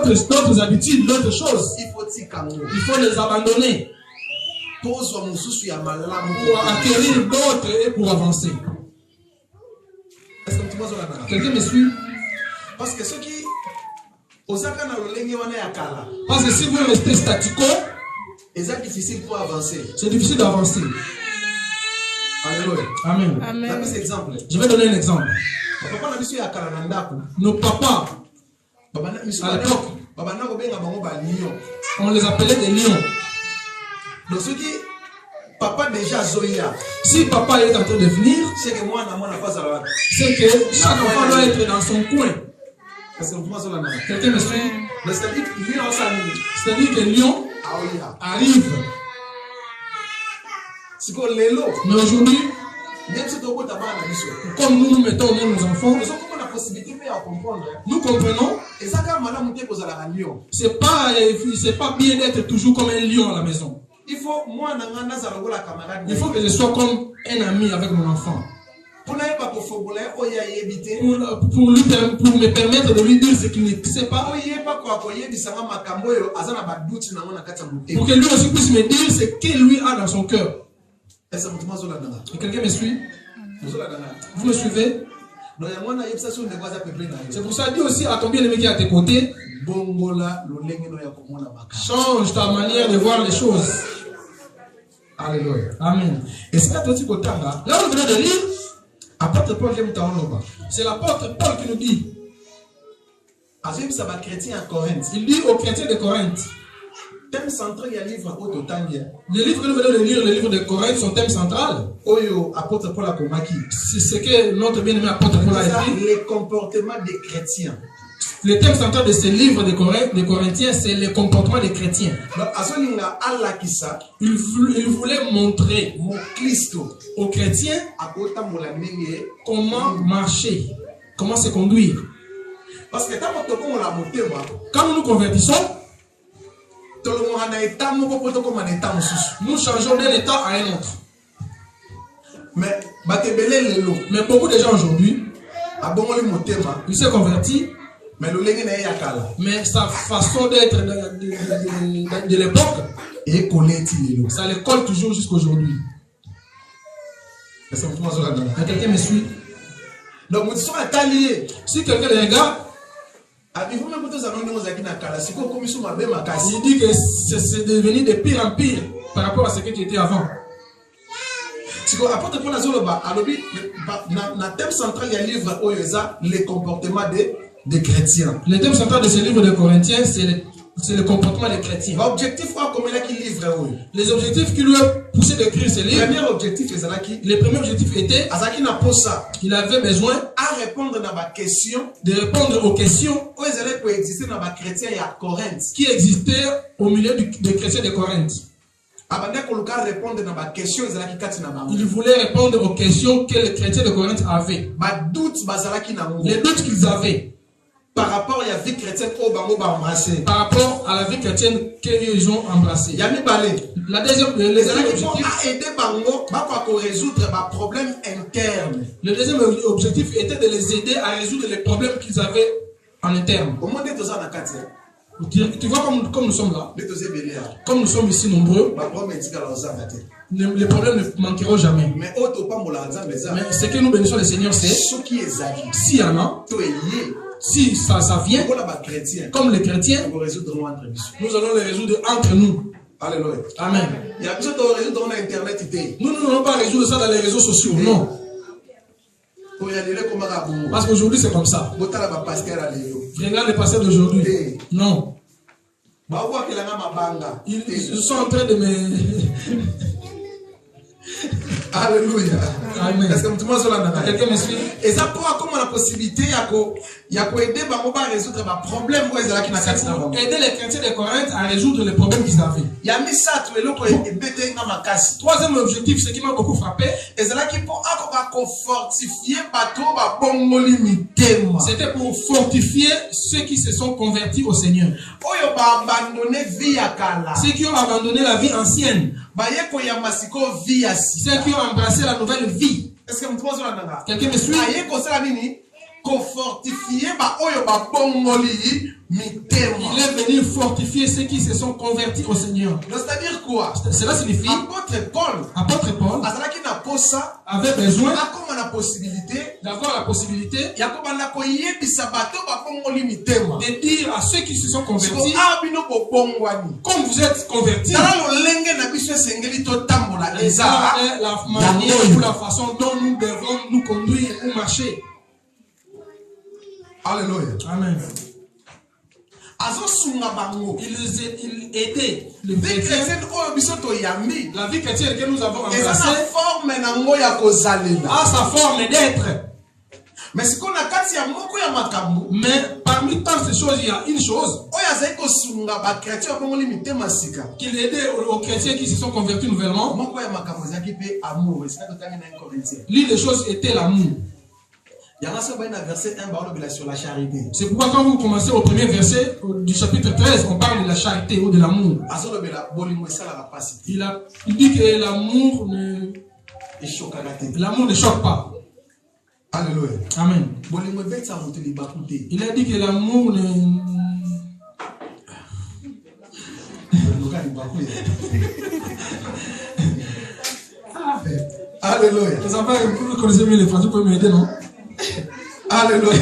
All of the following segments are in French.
d'autres habitudes, d'autres choses. Il faut les abandonner pour acquérir d'autres et pour avancer. Est-ce que quelqu'un me suit? Parce que ceux qui parce que si vous restez statico, c'est difficile pour avancer. C'est difficile d'avancer. Alléluia. Amen. Amen. Je vais donner un exemple. Nos papas, à l'époque, on les appelait des lions. Donc ceux qui papa déjà zoya. Si papa est en train de venir, c'est que chaque enfant doit être dans son coin. Quelqu'un me suit? C'est-à-dire que lion arrive. Mais aujourd'hui, comme nous mettons même nos enfants, nous comprenons. C'est pas bien d'être toujours comme un lion à la maison. Il faut que je sois comme un ami avec mon enfant. Pour me permettre de lui dire ce qu'il ne sait pas. Pour que lui aussi puisse me dire ce qu'il lui a dans son cœur. Et quelqu'un me suit? Vous me suivez? C'est pour ça que Dieu aussi a combien de mecs qui est à tes côtés. Change ta manière de voir les choses. Alléluia. Amen. Et c'est là où on vient de lire. C'est l'apôtre Paul qui nous dit. Il dit aux chrétiens de Corinthe. Thème central, il y a livre au total. Le livre que nous venons de lire, le livre de Corinthe, son thème central. Apôtre Paul a combattu. C'est ce que notre bien-aimé apôtre Paul a écrit. Les comportements des chrétiens. Le thème central de ce livre de Corinthiens, c'est le comportement des chrétiens. Il voulait montrer aux chrétiens comment marcher, comment se conduire. Parce que quand nous nous convertissons, nous changeons d'un état à un autre. Mais beaucoup de gens aujourd'hui, ils se convertissent. Mais sa façon d'être de l'époque, ça les colle toujours jusqu'à aujourd'hui. Quelqu'un me suit? Donc, si quelqu'un les regarde, il dit que c'est devenu de pire en pire par rapport à ce que tu étais avant. thème central du livre les comportements des chrétiens. Le thème central de ce livre de Corinthiens, c'est le comportement des chrétiens. Les objectifs qui lui ont poussé d'écrire ce livre. Le premier objectif était qu'il avait besoin de répondre aux questions qui existaient au milieu des chrétiens de Corinthe. Il voulait répondre aux questions que les chrétiens de Corinthe avaient. Les doutes qu'ils avaient. Par rapport à la vie chrétienne par rapport à la vie chrétienne qu'ils ont embrassée. La deuxième, le deuxième objectif était de les aider à résoudre les problèmes qu'ils avaient en interne. Tu vois comme nous sommes là, comme nous sommes ici nombreux, les problèmes ne manqueront jamais. Mais ce que nous bénissons le Seigneur, c'est s'il y en a, si ça vient, comme les chrétiens, nous allons les résoudre entre nous. Alléluia. Amen. Nous n'allons pas résoudre ça dans les réseaux sociaux, non. Parce qu'aujourd'hui c'est comme ça. Regarde les pasteurs d'aujourd'hui. Non. Ils sont en train de me... Alléluia. Amen. Est-ce que quelqu'un me suit? Et ça pourra comme la possibilité aider à résoudre les problèmes. Aider les chrétiens de Corinthe à résoudre les problèmes qu'ils avaient. Troisième objectif, ce qui m'a beaucoup frappé, c'était pour fortifier ceux qui se sont convertis au Seigneur. Ceux qui ont abandonné la vie ancienne. Ceux qui ont embrassé la nouvelle vie. Est-ce que quelqu'un me suit? Il est venu fortifier ceux qui se sont convertis au Seigneur. C'est-à-dire quoi? Cela signifie Apôtre Paul avait besoin d'avoir la possibilité de dire à ceux qui se sont convertis, comme vous êtes convertis, la manière ou la façon dont nous devons nous conduire ou marcher. Alléluia. Amen. Il aidait les chrétiens. La vie chrétienne que nous avons embrassée a sa forme d'être. Mais parmi tant ces choses, il y a une chose qu'il aidait aux chrétiens qui se sont convertis nouvellement. L'une des choses était l'amour. C'est pourquoi quand vous commencez au premier verset du chapitre 13, on parle de la charité ou de l'amour. Il dit que l'amour ne choque pas. Alléluia. Amen. Il a dit que l'amour ne... Alléluia. Vous connaissez mieux les Français, vous pouvez m'aider, non? Alléluia. Ne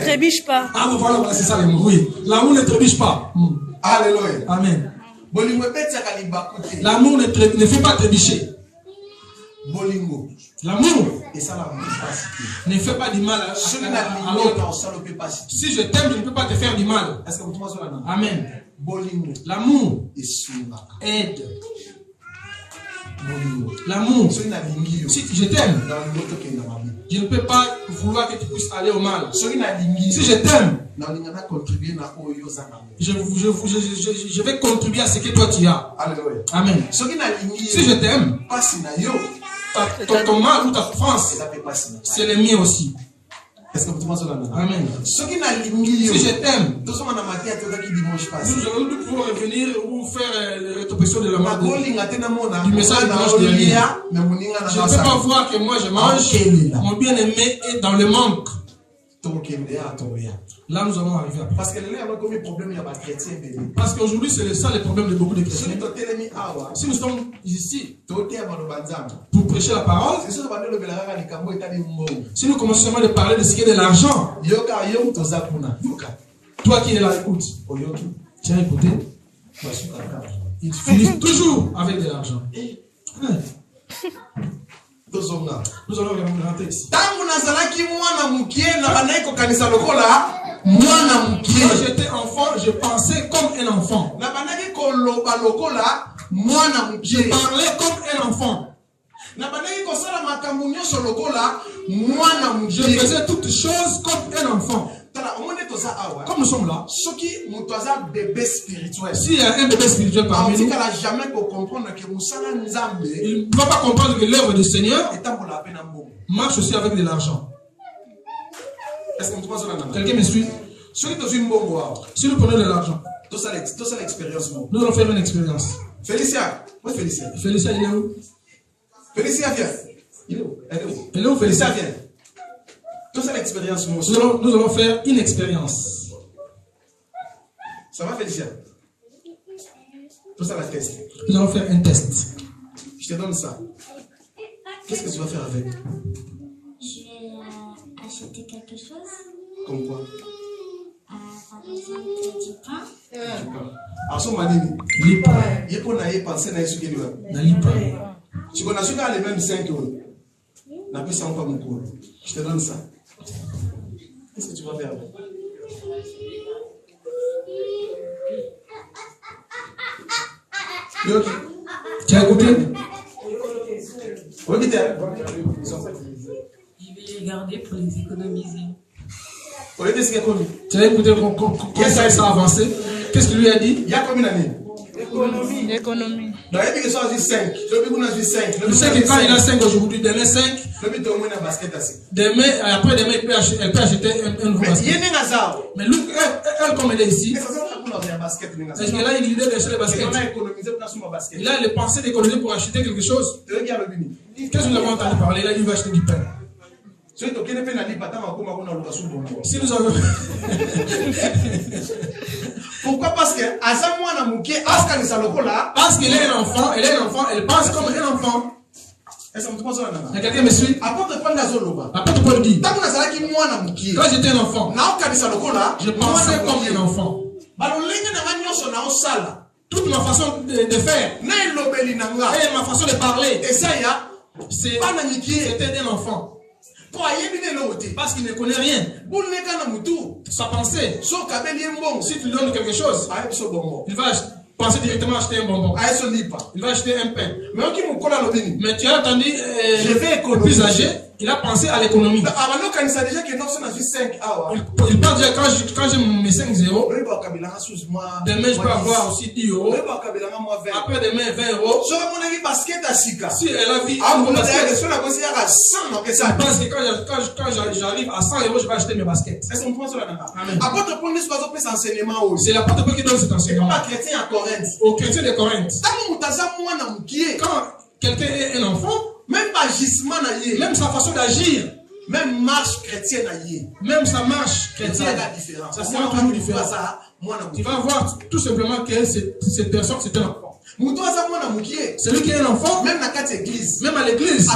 trébiche pas. Ah, voilà, c'est ça l'amour. Oui. L'amour ne trébiche pas. Alléluia. Amen. L'amour ne fait pas trébicher. L'amour ne fait pas du mal à l'autre. Si je t'aime, je ne peux pas te faire du mal. Amen. L'amour aide. L'amour, si je t'aime, je ne peux pas vouloir que tu puisses aller au mal. Si je t'aime, je vais contribuer à ce que toi tu as. Amen. Si je t'aime, ton mal ou ta souffrance, c'est le mien aussi. Amen. Si je t'aime, nous pouvons revenir ou faire la rétrospection de la mort du message de dimanche dernier. Je ne peux pas voir que moi je mange, mon bien-aimé est dans le manque. Là nous allons arriver après. Parce qu'aujourd'hui c'est ça le problème de beaucoup de chrétiens. Si nous sommes ici pour prêcher la parole, si nous commençons seulement de parler de ce qui est de l'argent, toi qui es là, écoute, tu as écouté, ils finissent toujours avec de l'argent. Nous allons rentrer ici. Quand j'étais enfant, je pensais comme un enfant. Je parlais comme un enfant. Je faisais toutes choses comme un enfant. Comme nous sommes là, s'il y a un bébé spirituel parmi nous, il ne va pas comprendre que l'œuvre du Seigneur marche aussi avec de l'argent. Quelqu'un me suit? Si nous prenons de l'argent, nous allons faire une expérience. Félicia, où est Félicia? Félicia, il est où? Félicia, viens. Il est où? Elle est où, Félicia? Viens. Tout ça l'expérience. Nous allons faire une expérience. Ça va, Félicia? Tout ça la test. Nous allons faire un test. Je te donne ça. Qu'est-ce que tu vas faire avec? Je vais acheter quelque chose. Comme quoi? Par exemple, du pain. Alors, son manini. Lipa. Il faut naïe penser naïe ce qu'il doit. Nalipa. Tu connais celui-là les mêmes 5 euros. N'a plus 100 pas mon cours. Je te donne ça. Qu'est-ce que tu vas faire avec? Tu as écouté? Oui, Je vais les garder pour les économiser. Tu as écouté comment ça a avancé? Qu'est-ce qu'il lui a dit? Il y a combien d'années? Économie. Donc, il y a que ça a 5. Le 5. Tu sais que quand il a 5 aujourd'hui, demain 5. Demain, après demain, elle peut acheter un nouveau basket. Mais look, elle comme elle est ici, est-ce qu'elle a une idée d'acheter les baskets? Il a les pensées d'économiser pour acheter quelque chose. Qu'est-ce que nous avons entendu parler? Là, il va acheter du pain. Si nous avons... Pourquoi? Parce que parce qu'il est un enfant, elle est un enfant, elle pense comme un enfant. Quelqu'un me suit? Apôtre Paul dit, quand j'étais un enfant, je pensais comme un enfant. Toute ma façon de faire et ma façon de parler, c'était un enfant. Parce qu'il ne connaît rien. Sa pensée, si tu lui donnes quelque chose, il va penser directement acheter un bonbon. Il va acheter un pain. Mais tu as entendu, le plus âgé, il a pensé à l'économie. Il pense déjà quand j'ai mes 5 euros, demain je peux avoir aussi 10 euros. Après demain 20 euros. Si elle a vu, je pense que quand j'arrive à 100 euros, je vais acheter mes baskets. Amen. C'est l'apôtre Paul qui donne cet enseignement. Aux chrétiens de Corinthe. Quand quelqu'un est un enfant, même sa façon d'agir, même marche chrétienne, même sa marche chrétienne, ça sera toujours différent. Tu vas voir tout simplement que cette personne, c'est un enfant. Celui qui est un enfant, même à l'église,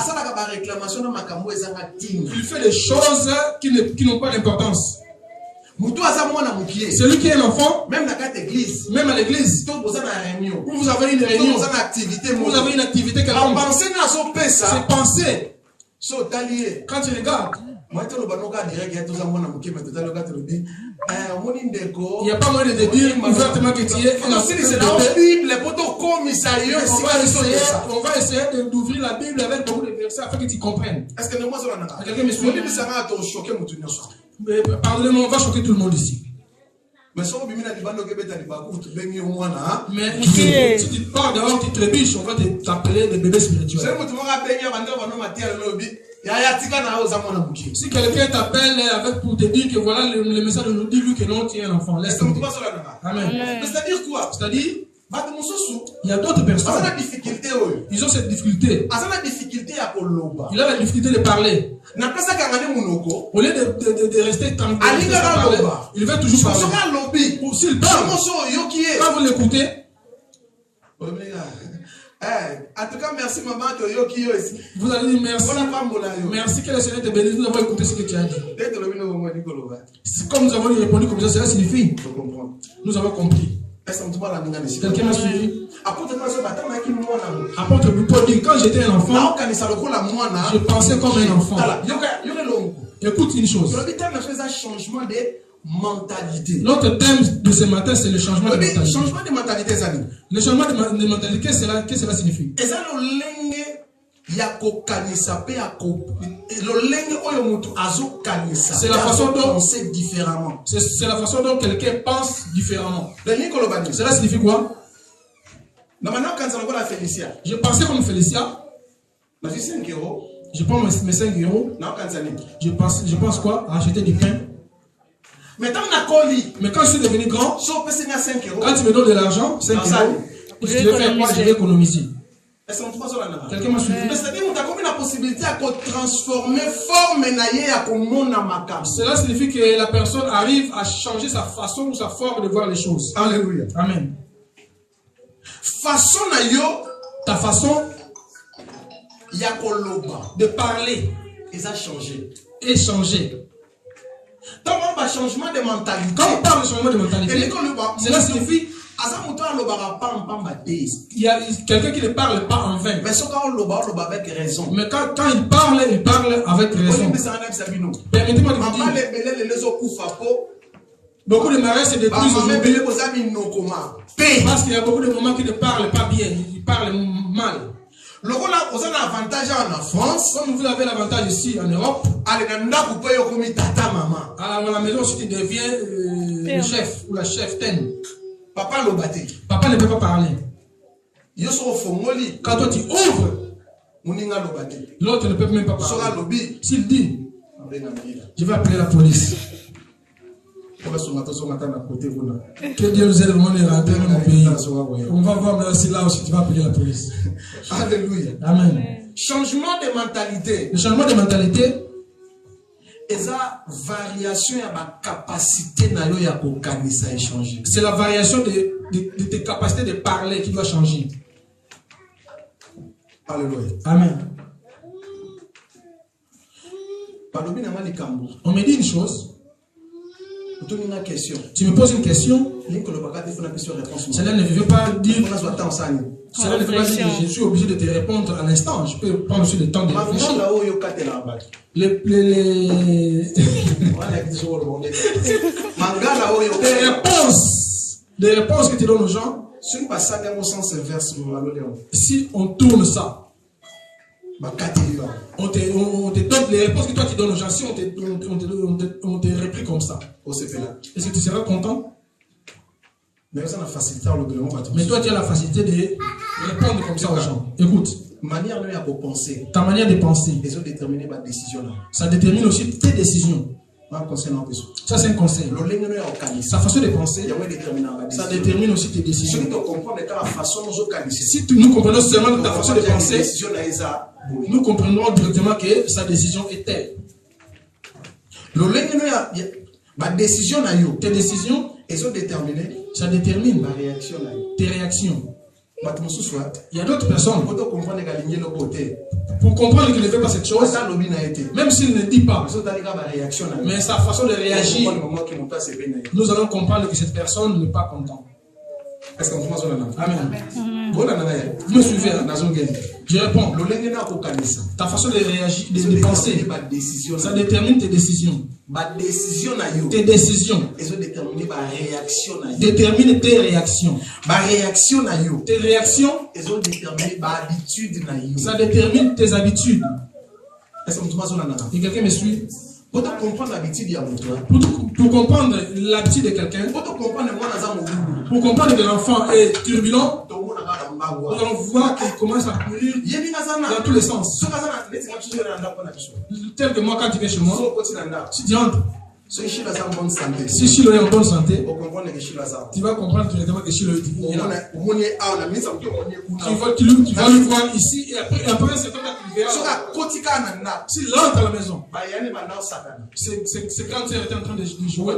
il fait des choses qui n'ont pas d'importance. Celui qui est un enfant, même à l'église, où vous avez une réunion, vous avez une activité quelconque, c'est penser. Quand tu regardes, il n'y a pas moyen de dire ouvertement que tu es un enfant. On va essayer d'ouvrir la Bible avec beaucoup de versets afin que tu comprennes. Quelqu'un me suit? Pardonnez-moi, on va choquer tout le monde ici. Mais si tu pars dehors, tu trébuches, on va t'appeler des bébés spirituels. Si quelqu'un t'appelle pour te dire que voilà le message de nous dit lui que non, tu es un enfant, laisse tomber. Amen. C'est-à-dire quoi? C'est-à-dire, il y a d'autres personnes. Ils ont cette difficulté. Il a la difficulté de parler. Au lieu de rester tranquille, il veut toujours parler. S'il parle, quand vous l'écoutez, en tout cas, merci maman. Vous allez dire merci. Merci que le Seigneur te bénisse. Nous avons écouté ce que tu as dit. Comme nous avons répondu comme ça, cela signifie. Nous avons compris. Quelqu'un m'a suivi. Apôtre Paul dit, quand j'étais un enfant, je pensais comme un enfant. Écoute une chose. Mentalité. Notre thème de ce matin, c'est le changement de mentalité. Le changement de mentalité, qu'est-ce que cela signifie? C'est la façon dont penser différemment. C'est la façon dont quelqu'un pense différemment. Cela signifie quoi? Je pensais comme Félicia. Je prends mes 5 euros. Je pense quoi? À acheter du pain. Mais quand je suis devenu grand, quand tu me donnes de l'argent, 5 euros, je vais faire quoi? Je vais économiser. Quelqu'un m'a suivi. Cela signifie que la personne arrive à changer sa façon ou sa forme de voir les choses. Alléluia. Amen. Ta façon de parler et changer. Quand on parle de changement de mentalité, cela signifie il y a quelqu'un qui ne parle pas en vain. Mais quand il parle avec raison. Permettez-moi de vous dire, beaucoup de mariages se détruisent aujourd'hui parce qu'il y a beaucoup de mamans qui ne parlent pas bien, ils parlent mal. Comme vous avez l'avantage ici en Europe, à la maison, si tu deviens le chef ou la cheftaine, papa ne peut pas parler. Quand toi tu ouvres, l'autre ne peut même pas parler. S'il dit, je vais appeler la police. Que Dieu nous aide vraiment à rentrer dans mon pays. On va voir là aussi tu vas appeler la police. Alléluia. Amen. Changement de mentalité. Le changement de mentalité, C'est la variation de tes capacités de parler qui doit changer. Alléluia. Amen. On me dit une chose. Tu me poses une question. Cela ne veut pas dire. Cela ne veut pas dire que je suis obligé de te répondre à l'instant. Je peux prendre aussi le temps de réfléchir. Des réponses que tu donnes aux gens. Si on tourne ça, on te donne les réponses que toi tu donnes aux gens. Si on te réplique comme ça, est-ce que tu seras content? Mais toi tu as la facilité de répondre comme ça aux gens. Écoute, ta manière de penser, ça détermine aussi tes décisions. Ça c'est un conseil. Sa façon de penser, ça détermine aussi tes décisions. Si nous comprenons seulement ta façon de penser, nous comprendrons directement que sa décision est telle. Tes décisions, ça détermine tes réactions. Il y a d'autres personnes, pour comprendre qu'il ne fait pas cette chose, même s'il ne dit pas, mais sa façon de réagir, nous allons comprendre que cette personne n'est pas contente. Est-ce que vous Amen. Vous me suivez, je réponds. Ta façon de réagir, de penser, ça détermine tes décisions. Tes décisions déterminent tes réactions. Tes réactions, ça détermine tes habitudes. Et quelqu'un me suit? Pour comprendre l'habitude de quelqu'un, pour comprendre que l'enfant est turbulent, nous allons voir qu'il commence à courir dans tous les sens. Tel que moi, quand tu viens chez moi, si tu entres, si Chilo est en bonne santé, tu vas comprendre directement que Chilo est là. Tu vas le voir ici et après un certain temps tu verras. S'il entre à la maison, c'est quand tu es en train de jouer.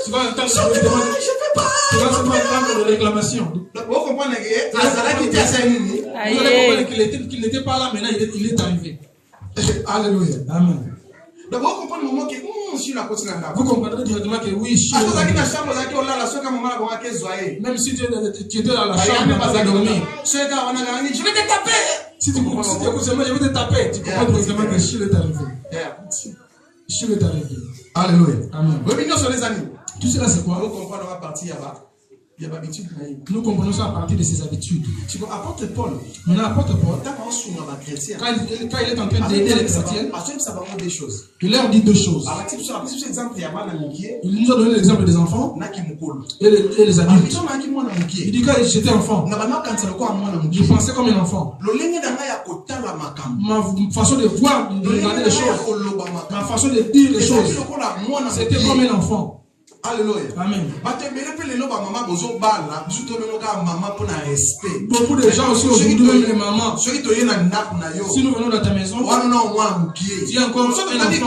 Tu vas entendre des réclamations. Vous allez comprendre qu'il n'était pas là, maintenant il est arrivé. Alléluia. Amen. Donc, vous comprenez le moment que vous comprendrez directement que oui, même si tu étais dans la chambre, tu vas dormir. Je vais te taper. Si tu écoutes seulement, je vais te taper. Tu comprends directement que Chilo est arrivé. Chilo est arrivé. Alléluia. Amen. Tout cela, c'est quoi? Nous comprenons ça à partir de ses habitudes. Apôtre Paul, quand il est en train d'aider les chrétiens, il leur dit deux choses. Il nous a donné l'exemple des enfants et les adultes. Il dit quand j'étais enfant, je pensais comme un enfant. Ma façon de voir, de regarder les choses, ma façon de dire les choses, c'était comme un enfant. Alléluia. Amen. Beaucoup de gens aussi aujourd'hui, même les mamans, si nous venons dans ta maison, tu as encore un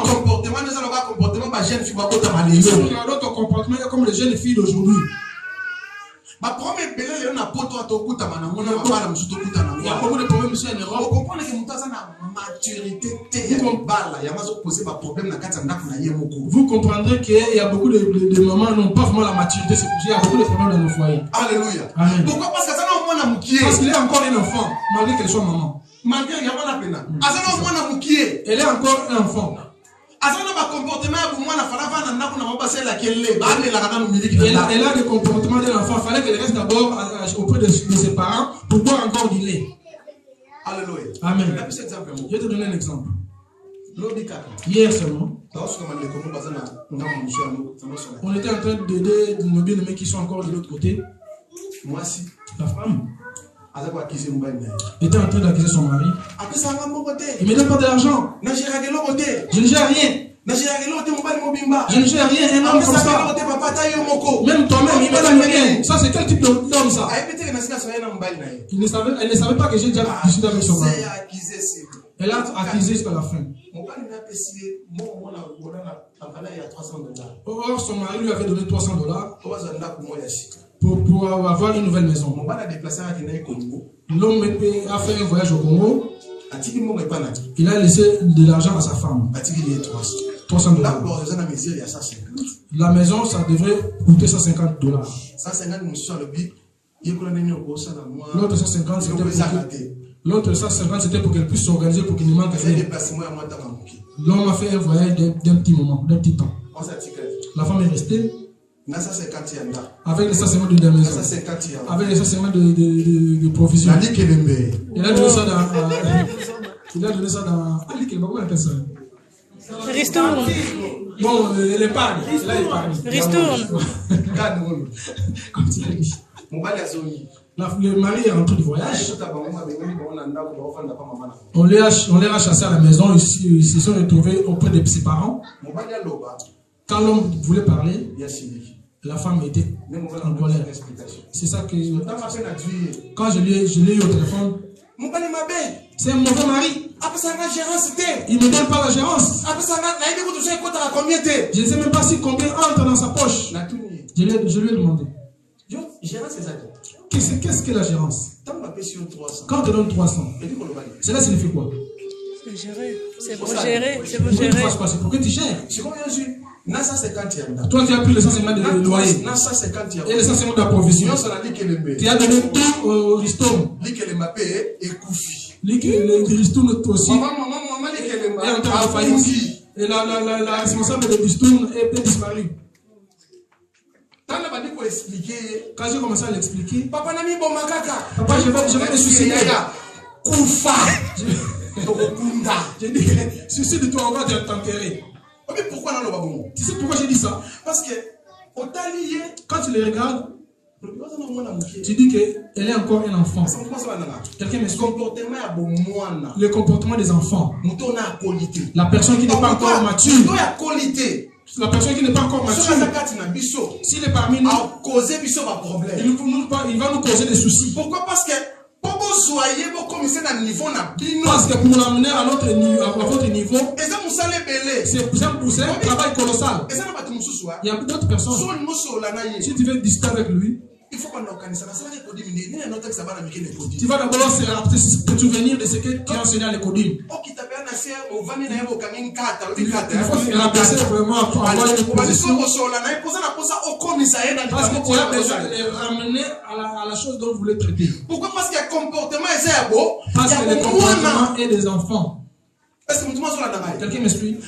enfant. Dans ton comportement, il y a comme les jeunes filles d'aujourd'hui. Il y a beaucoup de problèmes ici en Europe. Vous comprendrez qu'il y a beaucoup de mamans qui n'ont pas vraiment la maturité. C'est qu'il y a beaucoup de problèmes dans nos foyers. Alléluia. Amen. Pourquoi? Parce qu'il est encore un enfant, malgré qu'elle soit maman. Elle est encore un enfant. Elle a des comportements d'un enfant. Il fallait qu'elle reste d'abord auprès de ses parents pour boire encore du lait. Alléluia. Amen. Je vais te donner un exemple. Hier seulement, on était en train d'aider nos bien-aimés qui sont encore de l'autre côté. La femme était en train d'accuser son mari. Il ne me donne pas de l'argent. Je ne gère rien. Je ne gère rien, un homme comme ça. Même toi-même, il ne donne rien. Ça, c'est quel type d'homme ça? Elle ne savait pas que j'ai déjà discuté avec son mari. Elle a attisé jusqu'à la fin. Or, son mari lui avait donné $300 pour avoir une nouvelle maison. L'homme a fait un voyage au Congo. Il a laissé de l'argent à sa femme. $300. La maison, ça devrait coûter $150. L'autre 150, c'était pour qu'elle puisse s'organiser pour qu'il ne manque rien. L'homme a fait un voyage d'un petit moment, d'un petit temps. La femme est restée avec les 150 de la maison, avec les 150 de provisions. Il a donné ça dans... Il a donné ça dans... Comment on appelle ça? Ristourne. Bon, l'épargne. Ristourne. Comme tu l'as dit. Le mari est rentré du voyage. On les a chassés à la maison. Ils se sont retrouvés auprès de ses parents. Quand l'homme voulait parler, la femme était en colère. C'est ça que... Quand je l'ai eu au téléphone, c'est un mauvais mari. Il ne me donne pas la gérance. Je ne sais même pas si combien entre dans sa poche. Je lui ai demandé. Qu'est-ce que la gérance? Quand on te donne 300, cela signifie quoi? C'est gérer. C'est pour gérer. C'est pour gérer. gérer. C'est pour que tu gères. Toi, tu as pris le 150 de loyer et le 150 d'approvision. Tu as donné tout au Ristourne. Le Ristourne aussi est en train de faillir. Et la responsable de Ristourne est disparue. Quand j'ai commencé à l'expliquer, papa, je vais me suicider. Je dis, suicide-toi, on va t'enterrer. Tu sais pourquoi j'ai dit ça? Parce que quand tu les regardes, tu dis qu'elle est encore un enfant. Quelqu'un m'explique. Le comportement des enfants. La personne qui n'est pas encore mature. La personne qui n'est pas encore mature, s'il est parmi nous, il va nous causer des soucis. Pourquoi? Parce que pour l'amener à votre niveau, c'est un travail colossal. Il y a d'autres personnes. Si tu veux discuter avec lui, il faut qu'on organise ça. Tu vas d'abord se souvenir de ce que tu as enseigné à l'école. Il faut se rabaisser vraiment à avoir une position. Parce que tu as besoin de les ramener à la chose dont vous voulez traiter. Pourquoi? Parce que le comportement est beau. Parce que le comportement est des enfants. Quelqu'un m'explique?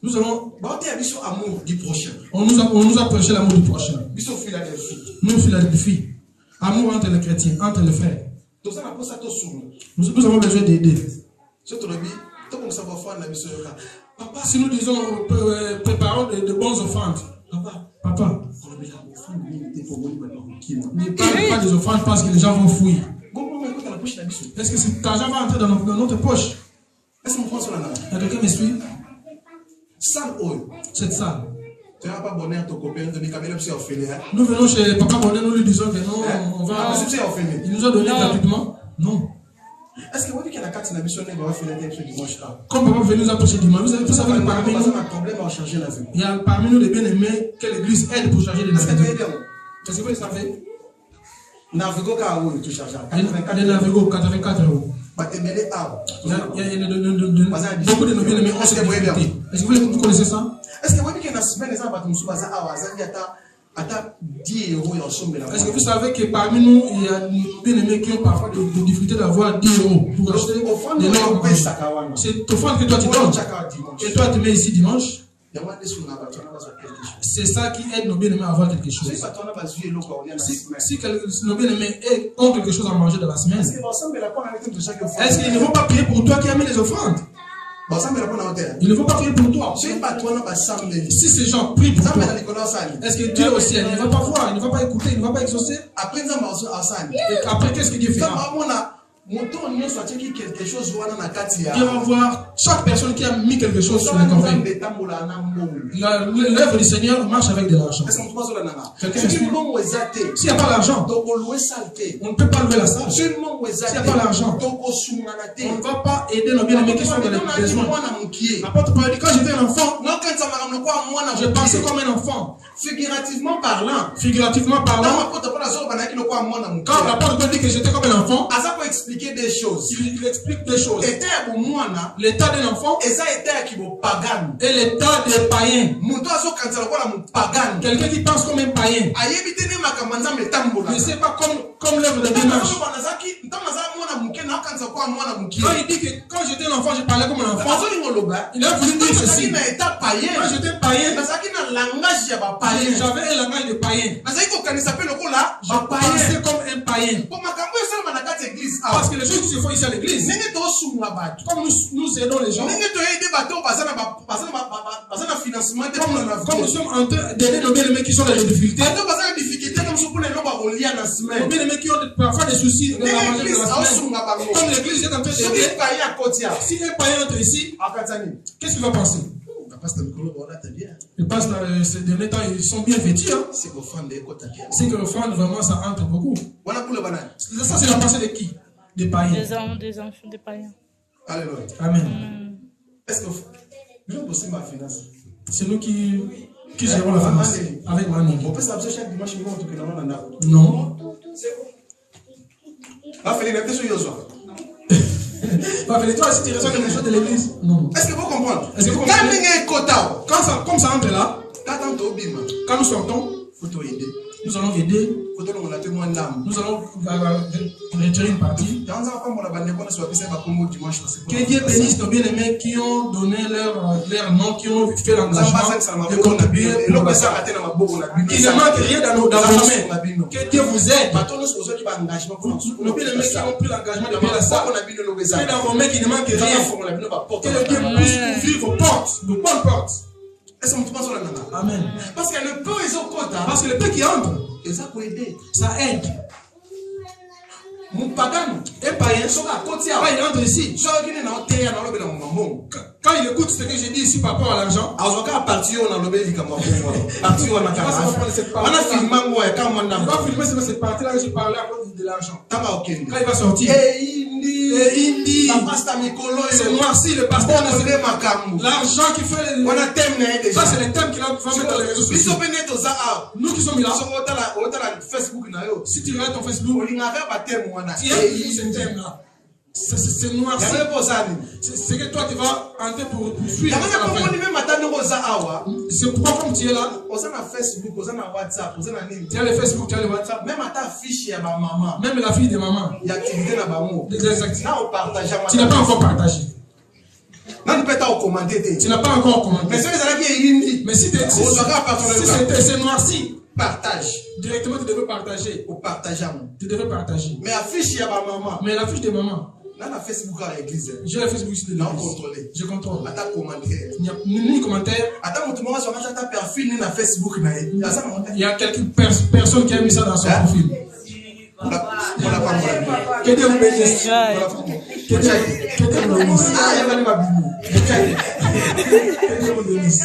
Nous allons amour du prochain. On nous a prêché l'amour du prochain. Nous, Philadelphie. Amour entre les chrétiens, entre les frères. Nous avons besoin d'aider. Si nous disons préparons de bonnes offrandes. Papa, ne parle pas des offrandes parce que les gens vont fouiller. Est-ce que cet argent va entrer dans notre poche? Quelqu'un me suit? Cette salle. Nous venons chez Papa Bonnet, nous lui disons que non, on va. Il nous a donné gratuitement. Non. Est-ce que vous avez dit comme Papa veut nous approcher dimanche, vous savez que parmi nous, il y a parmi nous des bien-aimés que l'église aide pour charger les Navigo. Est-ce que vous le savez? Navigo, tu charges. Les Navigo, 84 €. Il y a beaucoup de nos bien-aimés ont cette difficulté. Est-ce que vous connaissez ça? Est-ce que vous savez que est-ce que vous savez que parmi nous, il y a des bien-aimés qui ont parfois des difficultés d'avoir 10 € pour acheter des normes? C'est offrande que toi tu donnes. Et toi tu mets ici dimanche. C'est ça qui aide nos bien-aimés à avoir quelque chose. Si nos bien-aimés ont quelque chose à manger dans la semaine, est-ce qu'ils ne vont pas prier pour toi qui as mis les offrandes? Ils ne vont pas prier pour toi. Si ces gens prient pour toi, est-ce que Dieu au ciel, il ne va pas voir, il ne va pas écouter, il ne va pas exaucer? Et après, qu'est-ce que Dieu fera? Il va voir chaque personne qui a mis quelque chose sur les corbeilles. L'œuvre du Seigneur marche avec de l'argent. S'il n'y a pas l'argent, on ne peut pas louer la salle. S'il n'y a pas l'argent, on ne va pas aider nos bien-aimés qui sont dans les besoins. L'apôtre Paul dit, quand j'étais un enfant, je pensais comme un enfant. Figurativement parlant, quand l'apôtre Paul dit que j'étais comme un enfant, expliquer des choses. Il explique des choses. L'état d'un enfant et l'état des païens. Quelqu'un qui pense comme un païen. Il ne sait pas comme l'œuvre de démarche. Quand il dit que quand j'étais un enfant, je parlais comme un enfant, il a voulu dire ceci. Quand j'étais païen, j'avais un langage de païen. Je pensais comme un païen. Parce que les choses qui se font ici à l'église, comme nous aidons les gens, comme nous sommes en train d'aider nos bien-aimés qui sont dans les difficultés, nos bien-aimés qui ont parfois des soucis de la manger de la semaine, comme l'église est en train d'aider, si un païen entre ici, qu'est-ce qu'il va penser? Les pasteurs, ces derniers temps, ils sont bien vêtus. Hein? C'est que l'offrande, vraiment, ça entre beaucoup. Ça, c'est la pensée de qui? Des païens. Des enfants, des païens. Alléluia. Amen. Est-ce que c'est nous qui gérons la finance avec Manu? On peut s'absenter chaque dimanche, non. Toi, si tu reçois quelque chose de l'église, non. Est-ce que vous comprenez? Comme ça entre là, quand nous sortons, nous allons aider. Nous allons retirer une partie. Que Dieu bénisse nos bien-aimés qui ont donné leur nom, qui ont fait l'engagement de contribuer. Qu'il ne manque rien dans nos mains. Que Dieu vous aide. Nos bien-aimés qui ont pris l'engagement de payer la salle. Que dans vos mains, qu'il ne manque rien. Que Dieu puisse ouvrir vos portes, vos bonnes portes. Amen. Parce que le peu qui entre, ça aide. Un païen, quand il entre ici, quand il écoute ce que j'ai dit ici par rapport à l'argent, il va filmer cette partie-là que j'ai parlé à cause de l'argent. Quand il va sortir, c'est noirci le pasteur. L'argent qui fait ça, c'est les thèmes qu'il va mettre dans les réseaux sociaux. Nous qui sommes là, si tu regardes ton Facebook, tu as ce thème-là. C'est noir. C'est que toi tu vas entrer pour suivre. C'est pourquoi comme tu es là, tu as le Facebook, tu as le WhatsApp, même la fille de maman. Tu n'as pas encore partagé. Tu n'as pas encore commenté. Mais si c'est noirci, partage. Directement, tu devrais partager. Tu devrais partager. Mais la fiche de maman. J'ai le Facebook ici de l'église. Je contrôle. Il n'y a ni commentaire. Il y a quelques personnes qui ont mis ça dans son profil. Que Dieu vous bénisse. Que Dieu vous bénisse. Que Dieu vous bénisse.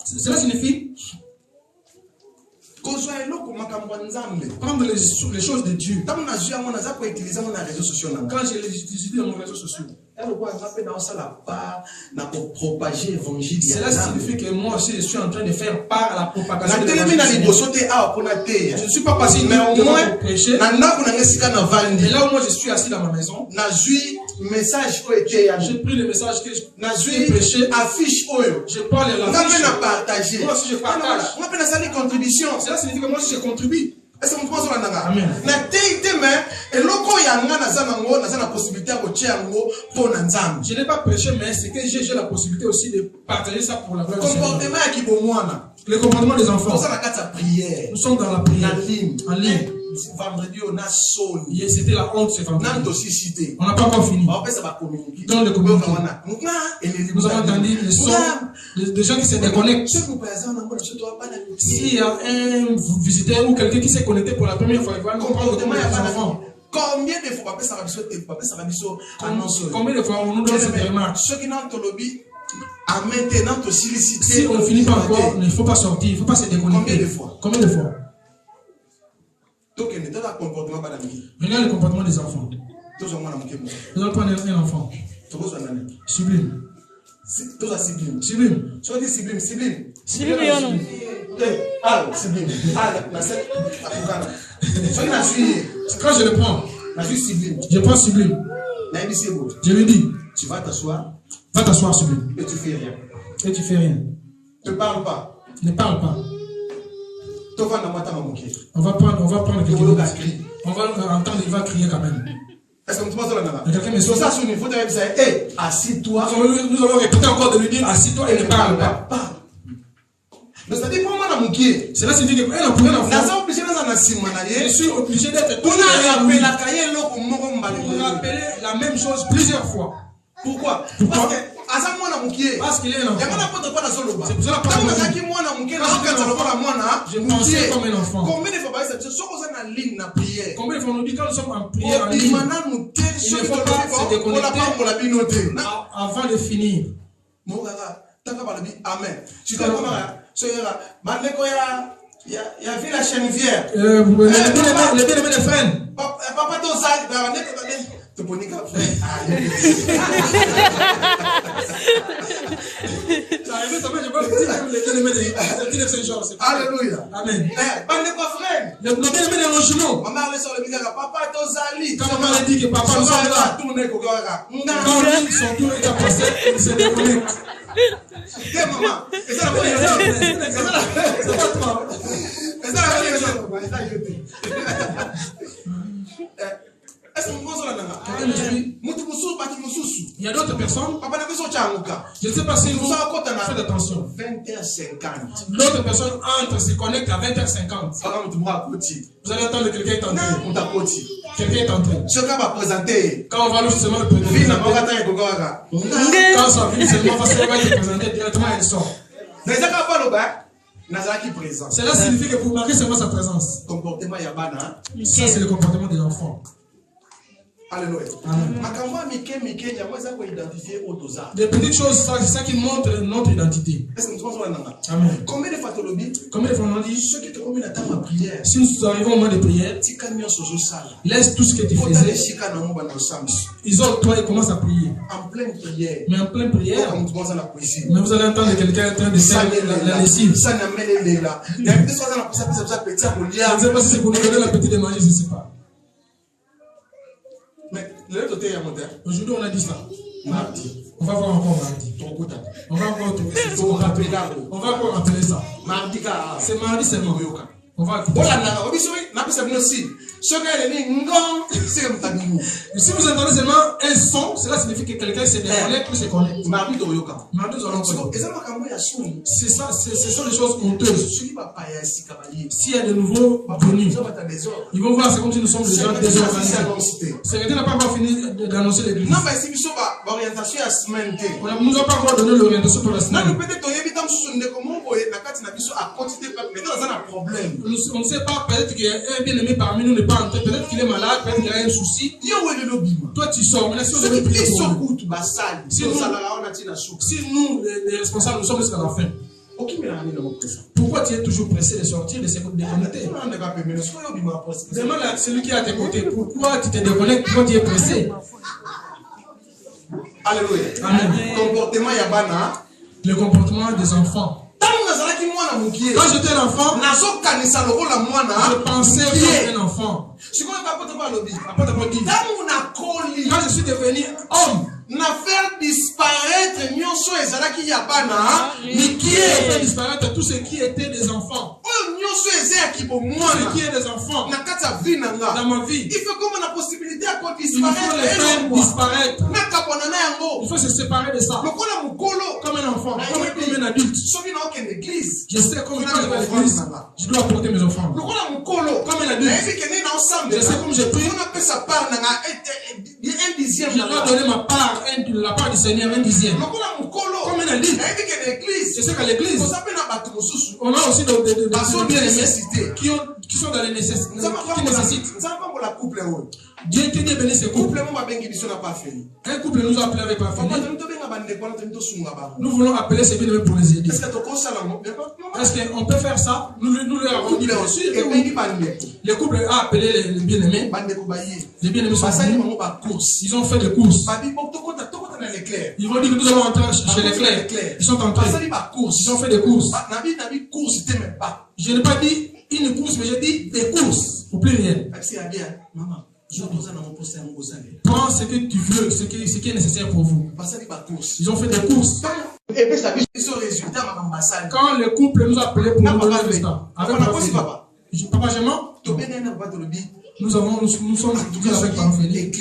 Cela signifie prendre les choses de Dieu. Quand je les utilise dans nos réseaux sociaux, cela signifie que moi aussi je suis en train de faire part à la propagation de l'évangile. Je ne suis pas passé pour prêcher. Et là où moi je suis assis dans ma maison, j'ai pris le message que j'ai prêché, je parle de l'affiche. Moi aussi je partage. Cela signifie que moi aussi je contribue. Est-ce que vous pensez à Amen. Je n'ai pas prêché, mais c'est que j'ai la possibilité aussi de partager ça pour la gloire du Seigneur. Le comportement des enfants. Nous sommes dans la prière. En ligne. vendredi, on a sonné. C'était la honte ce vendredi. On n'a pas encore fini. Dans le communiqué. Nous avons entendu les sons de gens qui se déconnectent. S'il y a un visiteur ou quelqu'un qui s'est connecté pour la première fois, il va comprendre comment il y a des enfants. Combien de fois Combien de fois on nous donne cette remarque? Si on ne finit pas encore, il ne faut pas sortir, il ne faut pas se déconnecter. Combien de fois? Regarde le comportement des enfants. Nous allons prendre un enfant. Sublime. Sublime. Quand je le prends, je prends Sublime. Je lui dis, tu vas t'asseoir. Va t'asseoir, Sublime. Et tu fais rien. Et tu fais rien. Ne parle pas. Ne parle pas. On va prendre quelqu'un. On va entendre, il va crier quand même. Est-ce que tu penses là? Quelqu'un me dit, assis-toi. Nous allons répéter encore de lui dire, assis-toi et ne parle pas. Mais ça dit pour moi, cela signifie que je suis obligé d'être toujours derrière lui. Pour rappeler la même chose plusieurs fois. Pourquoi? Parce qu'il est un enfant. C'est pour cela que je pensais comme un enfant. Combien de fois on nous dit quand nous sommes en prière en ligne, il ne faut pas se déconnecter avant de finir. Amen. Tu te comprends? Il y a vu la Chenevière. Les bien-aimés de frères. Papa Alléluia. Amen. Le bien-aimé de logement. Maman sort le papa Tozali. Quand maman dit que papa nous sommes là, quand son tour est passé, il se déconnecte. Maman, c'est ça la bonne c'est pas toi. C'est ça la bonne est-ce que vous pensez là? Il y a d'autres personnes. Je ne sais pas si vous faites attention. 20h50. L'autre personne entre, se connecte à 20h50. Vous allez entendre quelqu'un est entré. Quelqu'un est entré. Quand on va justement le présenter, quand ça vient seulement, va se présenter directement, elle sort. Cela signifie que vous marquez seulement sa présence. Ça, c'est le comportement des enfants. Alléluia. Des petites choses, c'est ça qui montre notre identité. Amen. Combien de fois on dit, si nous arrivons au moment de prière, laisse tout ce que tu faisais. Isole-toi et commence à prier. Mais en pleine prière, mais vous allez entendre quelqu'un en train de faire la lessive. Je ne sais pas si c'est pour nous donner la petite manger, je ne sais pas. Aujourd'hui, on a dit ça. Mardi. On va voir encore mardi. On va encore rappeler ça. C'est mardi seulement. On va écouter. Si vous entendez seulement un son, cela signifie que quelqu'un se déconnecte ou se connecte. Mardi, nous allons c'est ça, ce sont des choses honteuses. S'il y a de nouveaux venus, ils vont voir, c'est comme si nous sommes des gens désorganisés. C'est que tu n'as pas encore fini d'annoncer l'église. Nous n'avons pas encore donné l'orientation pour la semaine. On ne sait pas, peut-être qu'il y a un bien-aimé parmi nous n'est pas entré, peut-être qu'il est malade, peut-être qu'il a un souci. Toi tu sors, mais si on devait prier pour nous, si nous, les responsables, nous sommes jusqu'à la fin, pourquoi tu es toujours pressé de sortir, de se déconnecter? Demande à celui qui est à tes côtés, pourquoi tu te déconnectes, pourquoi tu es pressé? Alléluia. Amen. Le comportement des enfants. Quand j'étais un enfant, je pensais comme un enfant. Quand je suis devenu homme, na faire disparaître nyonso ezalaki ya bana mais qui a fait disparaître tout ce qui était des enfants, nyonso ezaki bo tout ce mwana qui est des enfants na kati ya vie na nga dans ma vie. il faut comme la possibilité à quoi Il faut les faire disparaître. na kapona na yango Il faut se séparer de ça. lokola mukolo Comme un enfant, comme un adulte. soki na okende église Je sais comment je vais à l'église. Je dois apporter mes offrandes. Comme il a dit, je sais comme j'ai pris. Je dois donner ma part, la part du Seigneur, un dixième. Comme il a dit, je sais qu'à l'église, on a aussi des bien-aimés qui sont dans les nécessités, qui nécessitent. Dieu qui dit bénisse ce couple. Un couple nous a appelé avec la famille. Nous voulons appeler ces bien-aimés pour les aider. Est-ce qu'on peut faire ça? Nous leur avons dit bien sûr. Les couples ont appelé les bien-aimés. Les bien-aimés sont venus. Ils ont fait des courses. Ils vont dire que nous allons entrer chez les clercs. Ils sont entrés. Ils ont fait des courses. Je n'ai pas dit une course, mais j'ai dit des courses. Au pluriel. Prends ce que tu veux, ce qui est nécessaire pour vous. Ils ont fait des courses. Quand le couple nous a appelés pour nous donner le résultat. Avec papa, je mens. Nous sommes tous avec Pamphile.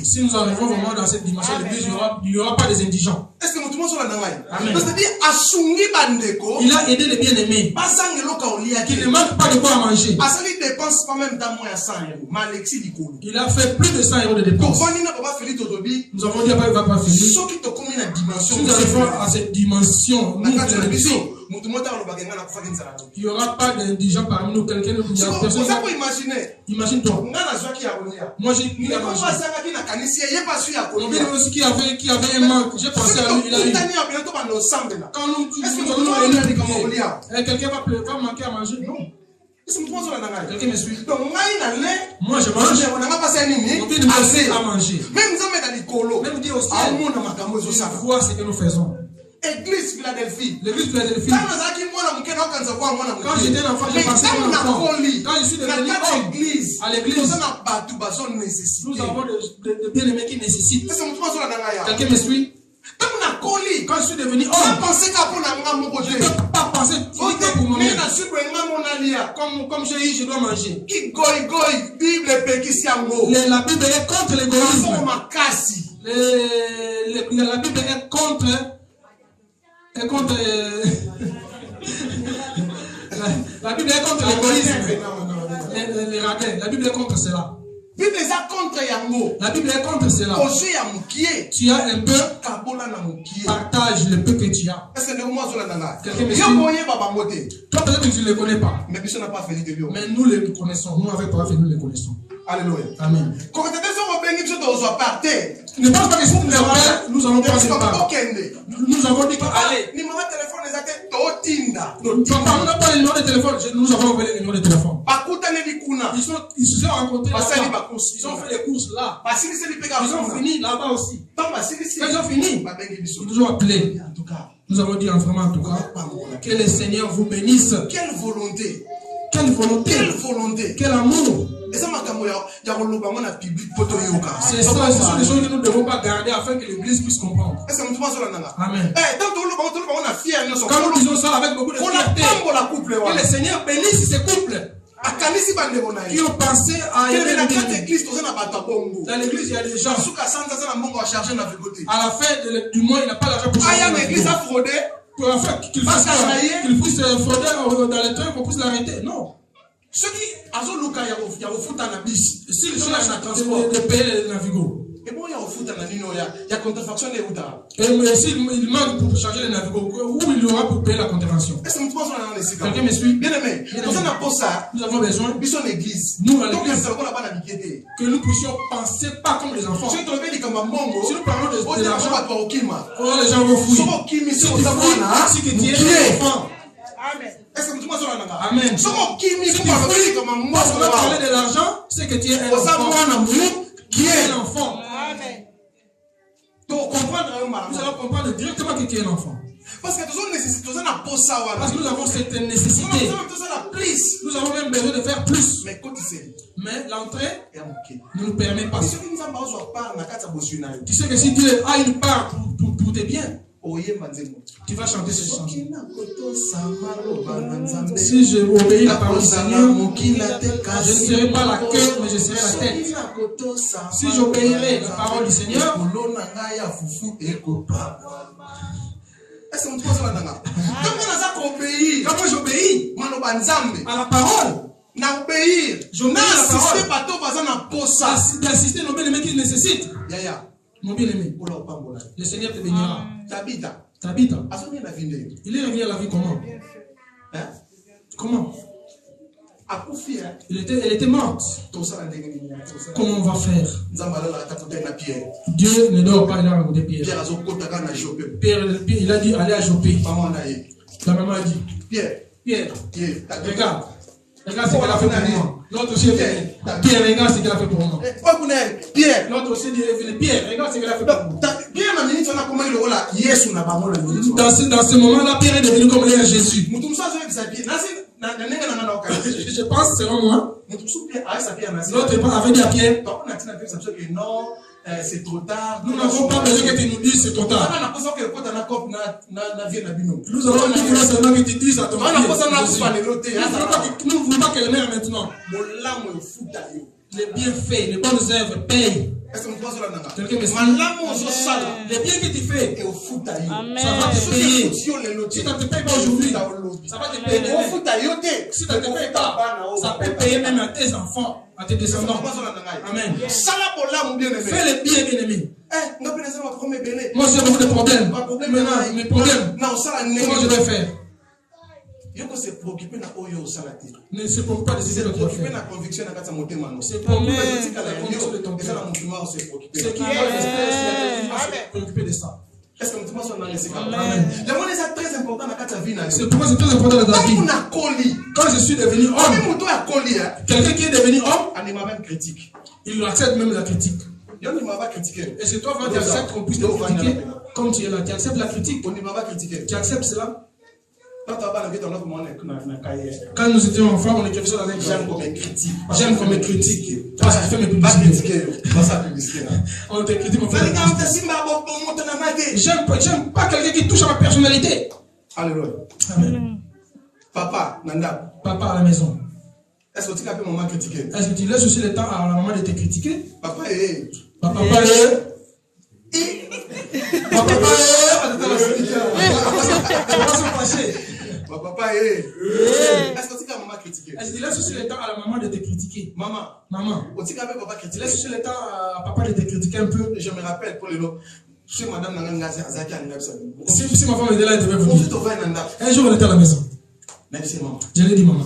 Si nous arrivons vraiment dans cette dimension de l'église, il n'y aura pas des indigents. Amen. Il a aidé les bien-aimés qui ne manquent pas de quoi manger. Il a fait plus de 100 € de dépenses. Nous avons dit à Papa Philippe, si nous arrivons à cette dimension, nous il n'y aura pas d'indigents parmi nous. Quelqu'un imagine-toi. Moi j'ai pris à manger. Qui avait un manque, j'ai pensé à lui, il a eu. Quand nous réunis, quelqu'un va manquer à manger? Non. Quelqu'un me suit? Moi je mange. On vient de me à manger. Même Dieu au ciel, il voit ce que nous faisons. Église Philadelphie. L'église Philadelphie. Quand j'étais enfant, j'ai passé mon enfant. Quand je suis devenu homme, à l'église, nous avons des bien-aimés qui nécessitent. Quelqu'un me suit? Quand je suis devenu homme, je ne peux pas penser pour moi-même. Comme j'ai eu, je dois manger. La Bible est contre l'égoïsme. La Bible est contre... la Bible est contre l'égoïsme, les raquettes. La Bible est contre cela. La Bible est contre cela. Tu as un peu, partage le peu que tu as. Quelqu'un me suit? Toi peut-être que tu ne le connais pas. Mais nous le connaissons. Nous avec Papa nous le connaissons. Alléluia. Amen. Ne pense pas que si nous appelle, nous allons passer par. Nous avons dit qu'allez. On n'a pas le numéro de téléphone. Nous avons envoyé le numéro de téléphone. Ils se sont rencontrés là-bas. Ils ont fait des courses là. Ils ont fini là-bas aussi. Quand ils ont fini, ils nous ont appelés. Nous avons dit vraiment en tout cas que le Seigneur vous bénisse. Quelle volonté. Quelle volonté. Quelle volonté. Quel amour. C'est ça, ce sont des choses que nous ne devons pas garder afin que l'église puisse comprendre. Amen. Quand nous disons ça avec beaucoup de fierté, que le Seigneur bénisse ces couples qui ont pensé à aider l'église. Dans l'église, il y a des gens. À la fin du mois, il n'a pas l'argent pour changer. Pour qu'il puisse frauder dans les trucs, qu'on puisse l'arrêter. Non. Ceux qui si les gens achètent transport de payer le navigo. Et bon, il y a contrefaction de Outa. Et s'il manque pour changer le navigo, où il y aura pour payer la contrefaction? Quelqu'un me suit? Bien aimé, nous avons besoin, nous à l'église, que nous puissions penser pas comme les enfants. Si nous parlons de l'argent, les gens vont fouiller. Si tu es un enfant. Amen. Amen. Si tu parler de l'argent, c'est que tu es un enfant. Qui est un enfant. Amen. Nous allons comprendre directement que tu es un enfant. Parce que nous avons cette nécessité. Nous avons même besoin de faire plus. Mais l'entrée ne nous permet pas. Tu sais que si Dieu a une part pour tes biens, tu vas chanter ce chant. Si je obéis la parole du Seigneur, je ne serai pas la queue, mais je serai la tête. Si j'obéirai la parole du Seigneur, Est-ce que vous trouvez ça là? Quand on a obéi, Quand moi j'obéis à la parole, n'obéir, je n'ai la parole. pas tout basé na posa. D'assister nos bien-aimés qui nécessitent. Yaya, Mon bien-aimé, oula opambola. le Seigneur te bénira. Tabita, Tabitha, asoni na vinde. il est revenu à la vie comment? Hein? Comment? Akufi, hein? Elle était morte. Tout ça na ndenge ni. Comment on va faire? Nzambala la taputa na Pierre. Dieu ne dort pas, il a rencontré Pierre. Pierre azokota kana Jope. Pierre, il a dit allez à Jopé. Maman na ye. La maman a dit Pierre, Pierre, Pierre, regarde ce qu'elle a fait pour moi. L'autre aussi est venu. Pierre, regarde ce qu'elle a fait pour moi. Pierre. L'autre aussi est venu. Pierre, regarde ce qu'elle a fait pour moi. Pierre na minute na comment il ola Yesu na bango na minute. Dans ce moment-là, Pierre est devenu comme lui à Jésus. Mutumsa zo ekisa Pierre. Nasi na nenga na na okala. Je pense, selon moi, Mutumsu Pierre a sa Pierre nasi. l'autre avait dit à Pierre, Donc on a dit na Pierre ça que non, c'est trop tard. nous n'avons pas besoin que tu nous dises c'est trop tard. On a pas que quand on a cop na vie na bino. Nous avons dit seulement que tu dises à ton On a fils. pas ça na pas l'éloté. Nous ne voulons pas qu'elle meure maintenant. Molamo futa yo. Les bienfaits, les bonnes œuvres payent. Est-ce que vous pensez là? Quelqu'un me dit, Malamo zo sala. les biens que tu fais, Et au futa yo. ça va te payer. Si on les Si tu ne te payes pas aujourd'hui, ça va te payer Au demain. futa yo te. Si tu ne te payes pas, ça peut payer même à tes enfants, à tes descendants. Amen. Sala bola mon bien-aimé. Fais les biens, bien-aimés. Eh, on a besoin de premier béné. Moi, j'ai beaucoup de problèmes. Maintenant, mes problèmes, Non, ça comment je vais faire? Il faut se préoccuper de Oyo Salati. Ne se préoccupe pas de ce Se que tu vas préoccuper de faire. la conviction de Motema. Se préoccupe de la condition de ton Et ça, cœur. la Moutouma, se préoccuper. Ce qui va se préoccuper de ça. Est-ce que Moutouma sont dans les séquences? Amen. Le monde est très important dans ta vie. C'est pourquoi c'est très important dans ta vie. Quand on a colli, Quand je suis devenu quand homme, Moutouma a colli, quelqu'un qui est devenu homme, on est même critique. il accepte même la critique. Il ne m'a pas critiqué. Est-ce que toi, tu acceptes qu'on puisse te critiquer comme tu es là? Tu acceptes la critique? On ne m'a pas critiqué. Tu acceptes cela? Quand tu as pas dans notre monde, Quand nous étions enfants, on écrivait ça dans un j'aime cahier. comme critique. J'aime qu'on me critique. Parce qu'il fait mes Pas publicités. critiquer, pas ça publicité. On te critique, on fait Fallait des quand publicités. tu J'aime pas quelqu'un qui touche à ma personnalité. Alléluia. Amen. Papa, Nanda, Papa à la maison. est-ce que tu as pu maman critiquer? Est-ce que tu laisses aussi le temps à la maman de te critiquer? Papa, eh. Papa est. Papa Papa, eh. Est-ce que tu as maman critiquer? Est-ce que tu laisses aussi le temps à la maman de te critiquer? Maman, Maman, tu as pu papa tu critiquer? laisses aussi le temps à papa de te critiquer un peu? Je me rappelle pour les lots. Chez madame Nangangazi, Azaki, Angabi, Si ma femme était là, elle devait vous Bonjour, dire. tu vas Nanda. Un jour, on était à la maison. Merci, maman. Je lui ai dit, maman,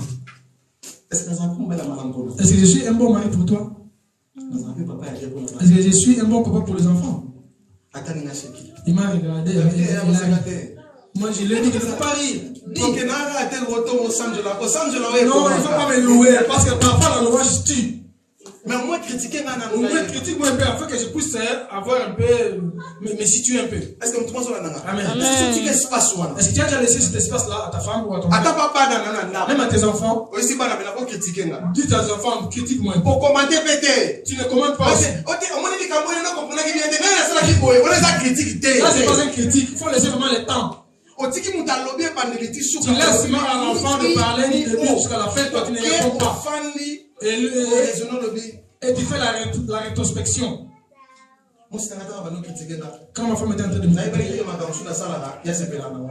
Est-ce que ça a combien la maman pour nous? est-ce que je suis un bon mari pour toi? Papa, il a répondu. Est-ce que je suis un bon papa pour les enfants? Attends, il a chéki. Il m'a regardé. Il a ri. Moi, je lui ai dit qu'il ne faut pas rire. Dis. Donc, il a arrêté le retour au Sangela. Au Sangela, Non, il ne faut pas me louer parce que parfois la louange tue. mais moi, critiquer Nana. Au moins, critique-moi un peu afin que je puisse avoir un peu, me situer un peu. Est-ce que tu penses à Nana? Amen. Est-ce que tu laisses pas soin? Est-ce que tu as déjà laissé cet espace-là à ta femme ou à ton Attends, père? papa, Nana. Même à tes enfants, Aussi, pas la critiquer. dis à tes enfants, critique-moi. Pour commenter, pété. Tu ne commentes pas aussi. Ok, on m'a dit qu'il y a un comprenant qui vient de là, c'est la qui boit. On les a critiqué. Là, c'est pas un critique. Il faut laisser vraiment le temps. Au tiki mouta lobby par les petits sous. Tu laisses même à l'enfant de parler du début jusqu'à la fin, toi tu ne réponds pas. Et tu fais la rétrospection. Quand ma femme était en train de me dire,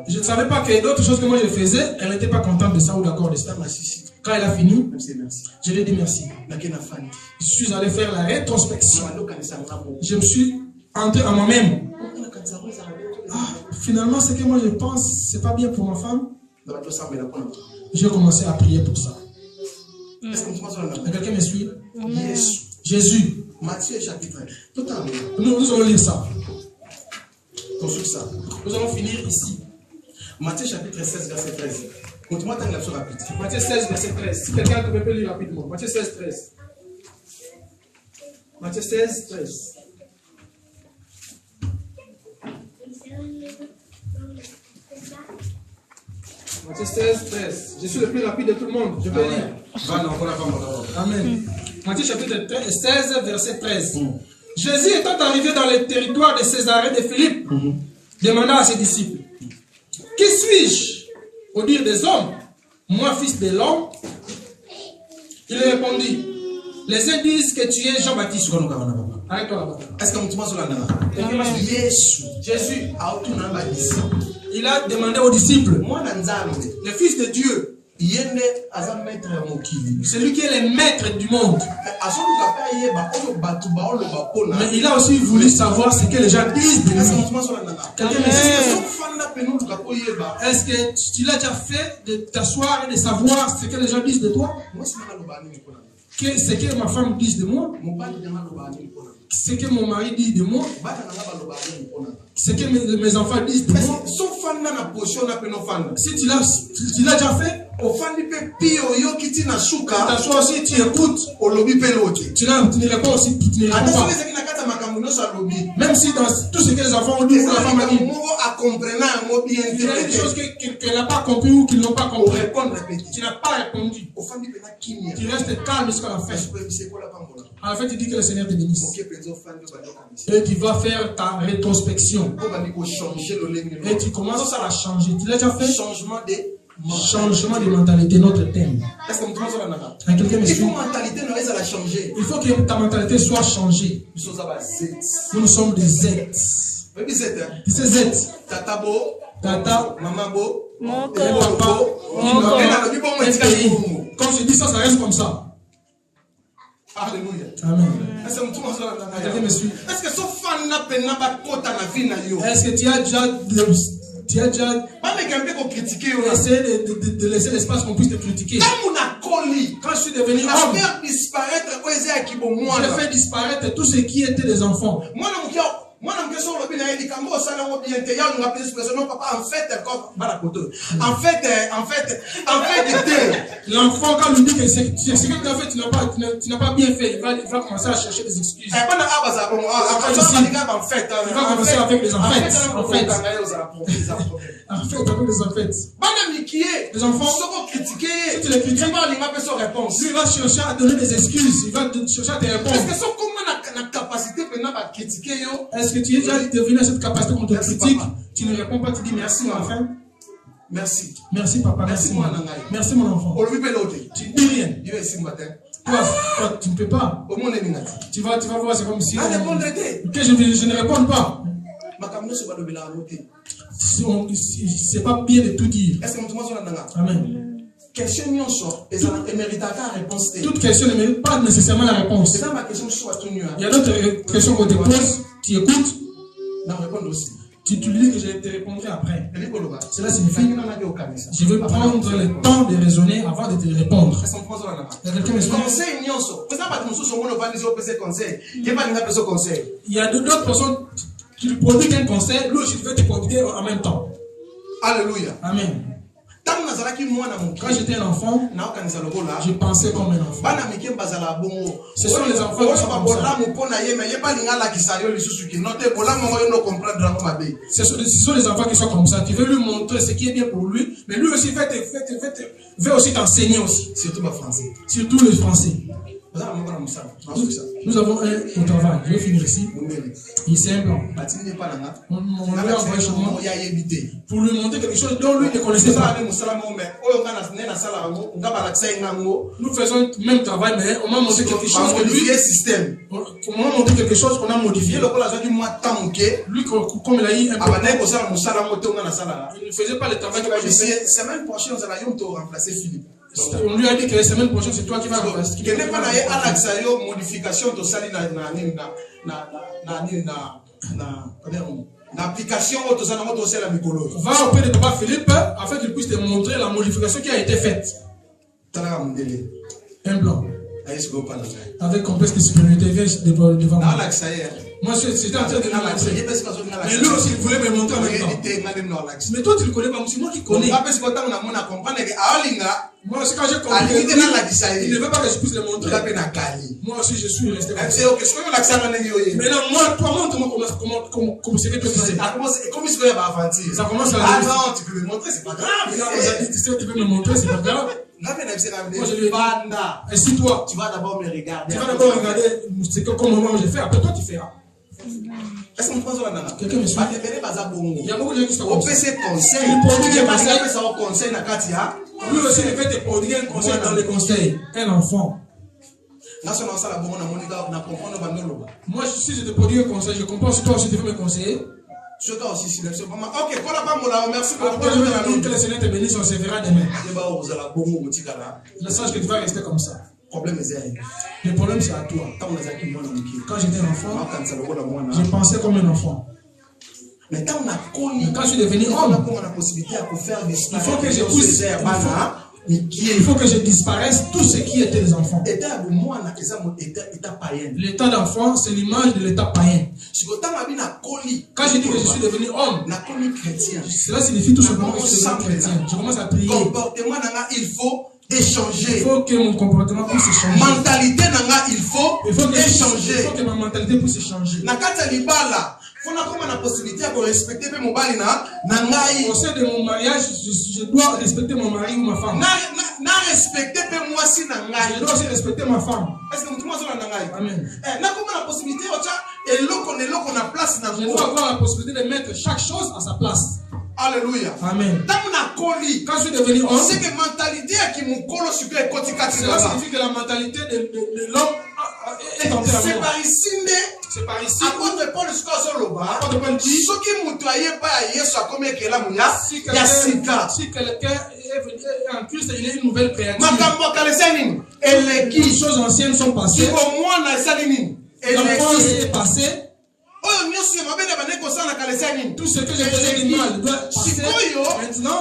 je ne savais pas que d'autres choses que moi je faisais, elle n'était pas contente de ça ou d'accord de ça. Quand elle a fini, je lui ai dit merci. Je suis allé faire la rétrospection. Je me suis entré en moi-même. Ah, finalement, ce que moi je pense, c'est pas bien pour ma femme. J'ai commencé à prier pour ça. Quelqu'un me suit? Jésus. Matthieu chapitre 1. Nous allons lire ça. Ça. Nous allons finir ici. Matthieu chapitre 16, verset 13. Matthieu 16, verset 13. Si quelqu'un peut lire rapidement. Matthieu 16, 13. Matthieu 16, 13. Matthieu 16, 13. Je suis le plus rapide de tout le monde. Je vais lire. Amen. Matthieu chapitre 16, verset 13. Jésus étant arrivé dans le territoire de Césarée de Philippe, demanda à ses disciples, qui suis-je au dire des hommes? Moi, fils de l'homme? Il répondit, les uns disent que tu es Jean-Baptiste. Arrête-toi là-bas. Est-ce que tu m'as dit Jésus, il Il a demandé aux disciples. Le Fils de Dieu. C'est lui qui est le maître du monde. Mais il a aussi voulu savoir ce que les gens disent de lui. Est-ce que tu l'as déjà fait de t'asseoir et de savoir ce que les gens disent de toi? Ce que ma femme dit de moi? Ce que mon mari dit de moi? Ce que mes enfants disent de moi? Si tu l'as déjà fait, t'assois aussi, tu écoutes. Tu ne réponds aussi, tu ne réponds pas. Même si dans tout ce que les enfants ont dit, la femme a dit, il y a des choses qu'elle n'a pas compris ou qu'ils n'ont pas compris. Tu n'as pas répondu. Tu restes calme jusqu'à la fin. En fait, il dit que le Seigneur te bénisse. Et tu vas faire ta rétrospection. Et tu commences à la changer. Tu l'as déjà fait? Changement de mentalité, notre thème. Quelqu'un me suit? Il faut que ta mentalité soit changée. Nous sommes des Z. C'est Z. Tata, Moko, papa, quand je dis ça, ça reste comme ça. Alléluia. Amen. Quelqu'un me suit? Est-ce que tu as déjà essayé de laisser l'espace qu'on puisse te critiquer? Quand je suis devenu homme, j'ai fait disparaître tout ce qui était des enfants. L'enfant, quand lui dit que ce que tu as fait, tu n'as pas bien fait, il va commencer à chercher des excuses. Il va commencer avec les enfants. Les enfants, si tu les critiques, lui va chercher à donner des excuses, il va chercher à te répondre. Est-ce que tu es déjà devenu à cette capacité qu'on te critique? Tu ne réponds pas, tu dis merci mon enfant. Merci. Merci papa, merci mon enfant. Tu ne dis rien. Toi, tu ne peux pas. Tu vas voir, c'est comme si que je ne réponds pas. C'est pas bien de tout dire. Amen. Toute question ne mérite pas nécessairement la réponse. Il y a d'autres questions qu'on te pose, tu écoutes. Tu dis que je te répondrai après. Cela signifie je veux prendre le temps de raisonner avant de te répondre. Il y a d'autres personnes qui lui prodiguent un conseil, lui aussi veut te prodiguer en même temps. Alléluia. Amen. Quand j'étais un enfant, je pensais comme un enfant. Ce sont les enfants qui sont comme ça. Ce sont les enfants qui sont comme ça. Tu veux lui montrer ce qui est bien pour lui, mais lui aussi veut aussi t'enseigner aussi. Surtout les Français. Nous avons un au travail. Je vais finir ici. Il est un blanc. On lui a envoyé chez moi pour lui montrer quelque chose dont lui ne connaissait pas. Nous faisons le même travail, mais on m'a montré quelque chose que lui. On m'a montré quelque chose qu'on a modifié. Lui, comme il a eu un peu, il ne faisait pas le travail que moi je fais. Semaine prochaine, nous allons remplacer Philippe. On lui a dit que la semaine prochaine, c'est toi qui vas remplacer. Il n'y a pas de modification de ça l'application. Va auprès de papa Philippe afin qu'il puisse te montrer la modification qui a été faite. Un blanc. Avec complexe de supériorité, viens devant moi. Moi, j'étais en train de me montrer. Mais lui aussi, il voulait me montrer en même temps. Mais toi, tu ne le connais pas, c'est moi qui connais. Moi aussi, quand j'ai compris, il ne veut pas que je puisse le montrer. Moi aussi, je suis resté comme ça. Maintenant, toi, montre-moi comment c'est que tu sais. Ça commence à dire. Ah non, tu peux me montrer, c'est pas grave. Tu peux me montrer, c'est pas grave. Moi, je lui ai dit, assis-toi. Tu vas d'abord me regarder. Tu vas d'abord regarder comment moi j'ai fait. Après toi, tu feras. Est-ce qu'on pense là? Quelqu'un me suit? Il y a beaucoup de gens qui sont comme ça. Lui aussi, il fait te prodiguer un conseil dans les conseils. Un enfant. Moi, si je te produis un conseil, je comprends si toi aussi tu veux me conseiller. Je dois aussi silencieux. Ok, voilà pas mon merci beaucoup. Que le Seigneur te bénisse, on se verra demain. Je sache que tu vas rester comme ça. Le problème c'est à toi. Quand j'étais un enfant, je pensais comme un enfant. Mais quand je suis devenu homme, il faut que je pousse. Il faut que je disparaisse tout ce qui était des enfants. L'état d'enfant, c'est l'image de l'état païen. Quand je dis que je suis devenu homme, cela signifie tout simplement que je suis devenu chrétien. Je commence à prier. Il faut échanger. Il faut que mon comportement puisse changer. Mentalité il faut échanger. Il faut que ma mentalité puisse changer. Il faut la possibilité de respecter mon mari. Au sein de mon mariage, je dois respecter mon mari ou ma femme. Respecter moi si je dois aussi respecter ma femme. Est-ce que tu m'as Amen. La possibilité de la place. Je dois avoir la possibilité de mettre chaque chose à sa place. Alléluia. Amen. Quand je suis devenu homme, c'est que mentalité qui me colle sur les côtés. Cela signifie que la mentalité de l'homme est entrée à moi. C'est par ici. Apôtre Paul dit ce qui m'outoyait pas à Yesu comme que là mouya. Si quelqu'un est venu en Christ, il est une nouvelle créature. Les choses anciennes sont passées. L'enfance est passée. Tout ce que je faisais du mal doit passer. Maintenant,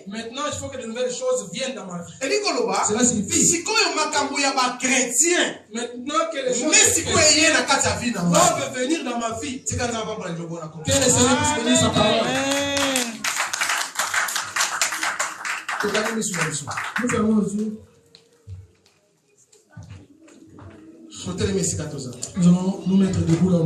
maintenant, il faut que de nouvelles choses viennent dans ma vie. Cela signifie maintenant que les choses doivent venir dans ma vie. Que le Seigneur puisse bénir sa parole. Nous fermons nos yeux. Nous allons nous mettre debout là.